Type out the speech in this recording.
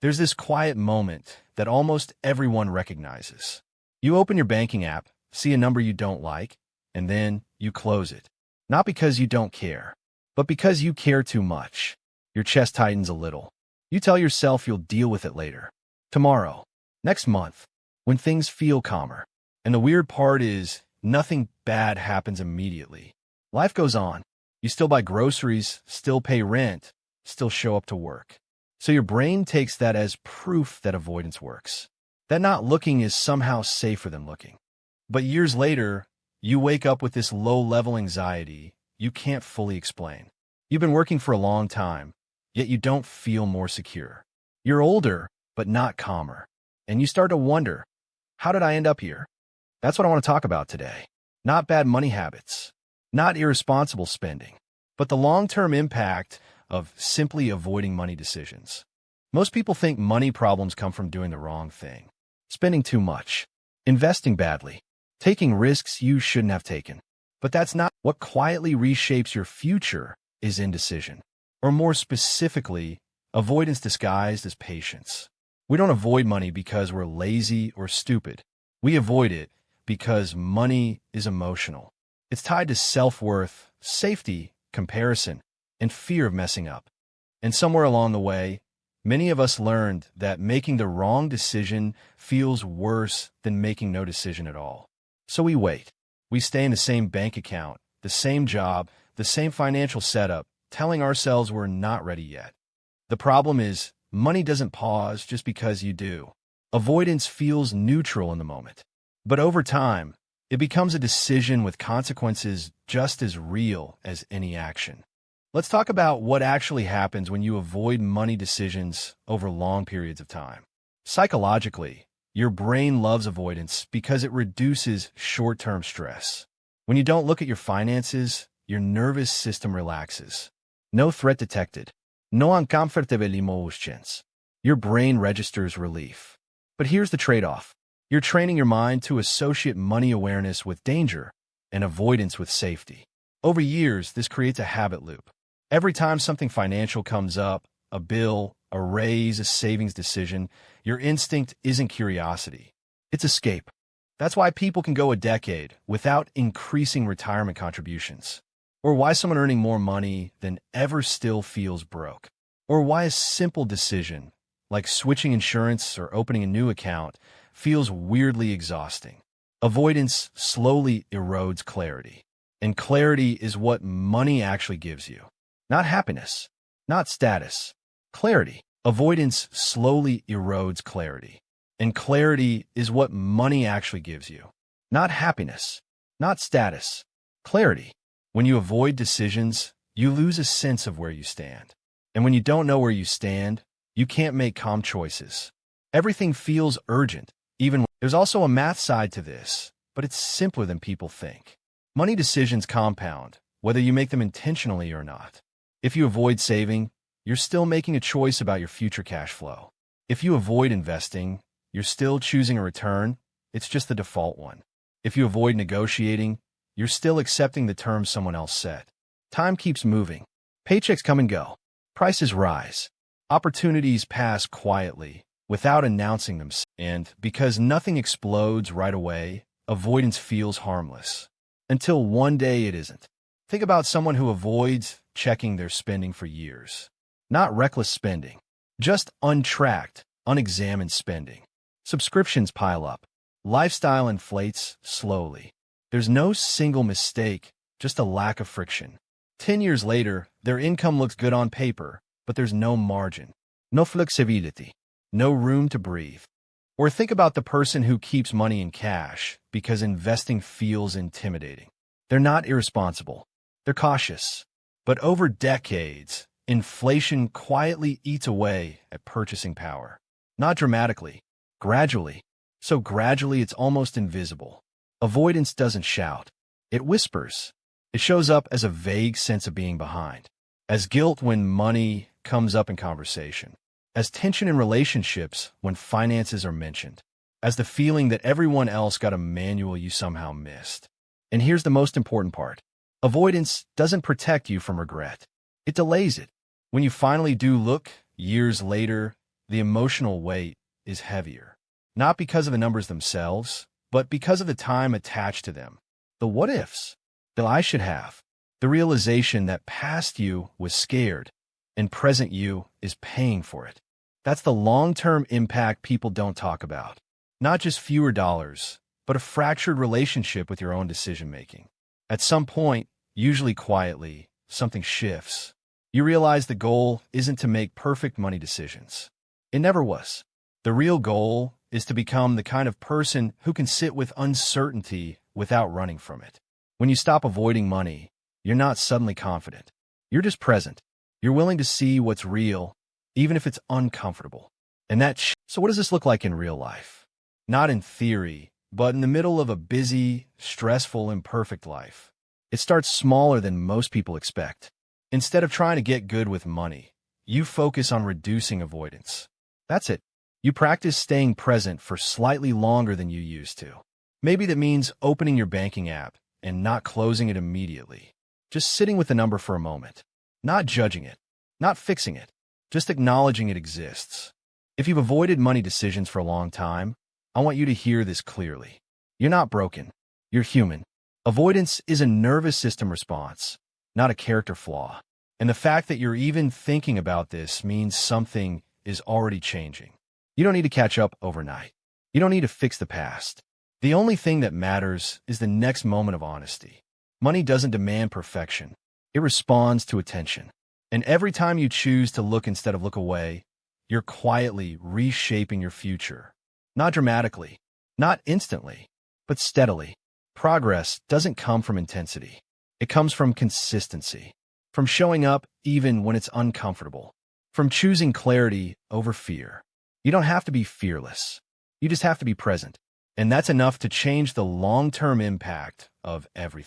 There's this quiet moment that almost everyone recognizes. You open your banking app, see a number you don't like, and then you close it. Not because you don't care, but because you care too much. Your chest tightens a little. You tell yourself you'll deal with it later. Tomorrow. Next month. When things feel calmer. And the weird part is, nothing bad happens immediately. Life goes on. You still buy groceries, still pay rent, still show up to work. So your brain takes that as proof that avoidance works. That not looking is somehow safer than looking. But years later, you wake up with this low-level anxiety you can't fully explain. You've been working for a long time, yet you don't feel more secure. You're older, but not calmer. And you start to wonder, how did I end up here? That's what I want to talk about today. Not bad money habits, not irresponsible spending, but the long-term impact of simply avoiding money decisions. Most people think money problems come from doing the wrong thing, spending too much, investing badly, taking risks you shouldn't have taken. But that's not what quietly reshapes your future is indecision, or more specifically, avoidance disguised as patience. We don't avoid money because we're lazy or stupid. We avoid it because money is emotional. It's tied to self-worth, safety, comparison, and fear of messing up. And somewhere along the way, many of us learned that making the wrong decision feels worse than making no decision at all. So we wait. We stay in the same bank account, the same job, the same financial setup, telling ourselves we're not ready yet. The problem is, money doesn't pause just because you do. Avoidance feels neutral in the moment. But over time, it becomes a decision with consequences just as real as any action. Let's talk about what actually happens when you avoid money decisions over long periods of time. Psychologically, your brain loves avoidance because it reduces short-term stress. When you don't look at your finances, your nervous system relaxes. No threat detected. No uncomfortable emotions. Your brain registers relief. But here's the trade-off. You're training your mind to associate money awareness with danger and avoidance with safety. Over years, this creates a habit loop. Every time something financial comes up, a bill, a raise, a savings decision, your instinct isn't curiosity. It's escape. That's why people can go a decade without increasing retirement contributions. Or why someone earning more money than ever still feels broke. Or why a simple decision, like switching insurance or opening a new account, feels weirdly exhausting. Avoidance slowly erodes clarity. And clarity is what money actually gives you. Not happiness, not status. Clarity. Avoidance slowly erodes clarity. And clarity is what money actually gives you. Not happiness, not status. Clarity. When you avoid decisions, you lose a sense of where you stand. And when you don't know where you stand, you can't make calm choices. Everything feels urgent, even when there's also a math side to this, but it's simpler than people think. Money decisions compound, whether you make them intentionally or not. If you avoid saving, you're still making a choice about your future cash flow. If you avoid investing, you're still choosing a return, it's just the default one. If you avoid negotiating, you're still accepting the terms someone else set. Time keeps moving. Paychecks come and go. Prices rise. Opportunities pass quietly, without announcing them. And because nothing explodes right away, avoidance feels harmless. Until one day it isn't. Think about someone who avoids checking their spending for years. Not reckless spending, just untracked, unexamined spending. Subscriptions pile up. Lifestyle inflates slowly. There's no single mistake, just a lack of friction. 10 years later, their income looks good on paper, but there's no margin, no flexibility, no room to breathe. Or think about the person who keeps money in cash because investing feels intimidating. They're not irresponsible. They're cautious. But over decades, inflation quietly eats away at purchasing power. Not dramatically, gradually. So gradually it's almost invisible. Avoidance doesn't shout. It whispers. It shows up as a vague sense of being behind. As guilt when money comes up in conversation. As tension in relationships when finances are mentioned. As the feeling that everyone else got a manual you somehow missed. And here's the most important part. Avoidance doesn't protect you from regret. It delays it. When you finally do look, years later, the emotional weight is heavier. Not because of the numbers themselves, but because of the time attached to them. The what-ifs, the I should have, the realization that past you was scared, and present you is paying for it. That's the long-term impact people don't talk about. Not just fewer dollars, but a fractured relationship with your own decision-making. At some point, usually quietly, something shifts. You realize the goal isn't to make perfect money decisions. It never was. The real goal is to become the kind of person who can sit with uncertainty without running from it. When you stop avoiding money, you're not suddenly confident. You're just present. You're willing to see what's real, even if it's uncomfortable. So what does this look like in real life? Not in theory, but in the middle of a busy, stressful, imperfect life. It starts smaller than most people expect. Instead of trying to get good with money, you focus on reducing avoidance. That's it. You practice staying present for slightly longer than you used to. Maybe that means opening your banking app and not closing it immediately. Just sitting with the number for a moment. Not judging it. Not fixing it. Just acknowledging it exists. If you've avoided money decisions for a long time, I want you to hear this clearly. You're not broken. You're human. Avoidance is a nervous system response, not a character flaw. And the fact that you're even thinking about this means something is already changing. You don't need to catch up overnight. You don't need to fix the past. The only thing that matters is the next moment of honesty. Money doesn't demand perfection. It responds to attention. And every time you choose to look instead of look away, you're quietly reshaping your future. Not dramatically, not instantly, but steadily. Progress doesn't come from intensity. It comes from consistency, from showing up even when it's uncomfortable, from choosing clarity over fear. You don't have to be fearless. You just have to be present. And that's enough to change the long-term impact of everything.